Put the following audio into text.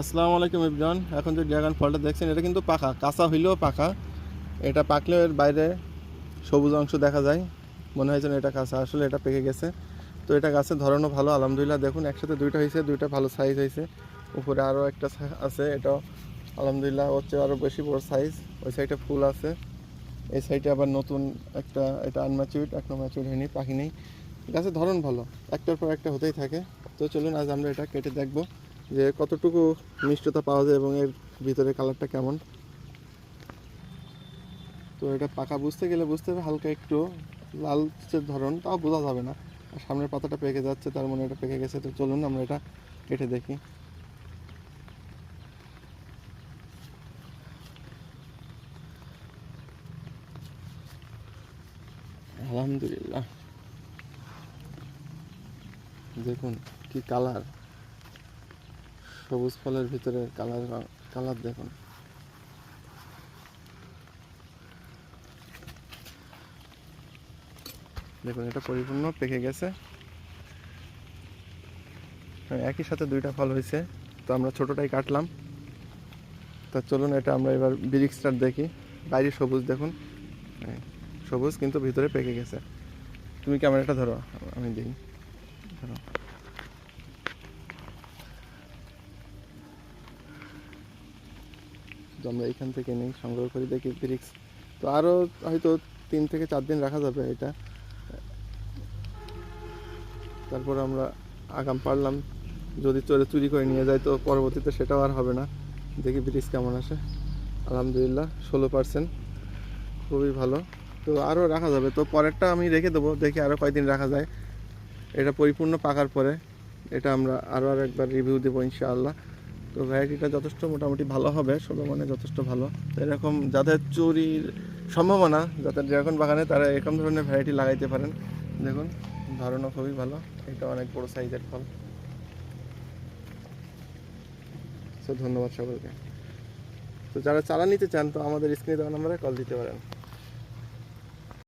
আসসালামু আলাইকুম ইবরান। এখন যে ড্রাগন ফলটা দেখছেন এটা কিন্তু পাকা, কাঁচা হইলেও পাকা। এটা পাকলেও এর বাইরে সবুজ অংশ দেখা যায়, মনে হয় যেন এটা কাঁচা, আসলে এটা পেকে গেছে। তো এটা গাছের ধরনও ভালো আলহামদুলিল্লাহ। দেখুন একসাথে দুইটা হয়েছে, দুইটা ভালো সাইজ হয়েছে। উপরে আরও একটা আছে, এটাও আলহামদুলিল্লাহ হচ্ছে আরও বেশি বড় সাইজ। ওই সাইডে ফুল আছে, এই সাইডে আবার নতুন একটা, এটা আনম্যাচিউড, এখনো ম্যাচিউর হয়নি, পাখি নেই। গাছের ধরন ভালো, একটার পর একটা হতেই থাকে। তো চলুন আজ আমরা এটা কেটে দেখব যে কতটুকু মিষ্টতা পাওয়া যায় এবং এর ভিতরে কালারটা কেমন। তো এটা পাকা বুঝতে গেলে বুঝতে হবে হালকা একটু লালচের ধরন, তাও বোঝা যাবে না। আর সামনের পাতাটা পেকে যাচ্ছে, তার মানে এটা পেকে গেছে। তো চলুন আমরা এটা কেটে দেখি। আলহামদুলিল্লাহ, দেখুন কি কালার, সবুজ ফলের ভিতরে কালার, কালার দেখুন। দেখুন এটা পরিপূর্ণ পেকে গেছে। একই সাথে দুইটা ফল হয়েছে, তো আমরা ছোটোটাই কাটলাম। তা চলুন এটা আমরা এবার ব্রিক্সটা দেখি। বাইরে সবুজ দেখুন, সবুজ কিন্তু ভিতরে পেকে গেছে। তুমি ক্যামেরাটা ধরো, আমি দিই, ধরো। তো আমরা এইখান থেকে নিই, সংগ্রহ করি, দেখি ব্রিক্স। তো আরও হয়তো 3 থেকে 4 দিন রাখা যাবে এটা। তারপর আমরা আগাম পারলাম, যদি চুরি করে নিয়ে যায় তো পরবর্তীতে সেটাও আর হবে না। দেখি ব্রিক্স কেমন আসে। আলহামদুলিল্লাহ 16%, খুবই ভালো। তো আরও রাখা যাবে, তো পরেরটা আমি রেখে দেবো, দেখি আরও কয়দিন রাখা যায়। এটা পরিপূর্ণ পাকার পরে এটা আমরা আরও একবার রিভিউ দেবো ইনশাআল্লাহ। তো ভ্যারাইটিটা যথেষ্ট মোটামুটি ভালো হবে, 16 মানে যথেষ্ট ভালো। তো এরকম যাদের চুরির সম্ভাবনা, যাদের ড্রাগন বাগানে, তারা এরকম ধরনের ভ্যারাইটি লাগাইতে পারেন। দেখুন ধারণা খুবই ভালো, এটা অনেক বড় সাইজের ফল। তো ধন্যবাদ সকলকে। তো যারা চারা নিতে চান তো আমাদের স্ক্রিনে দেওয়া নাম্বারে কল দিতে পারেন।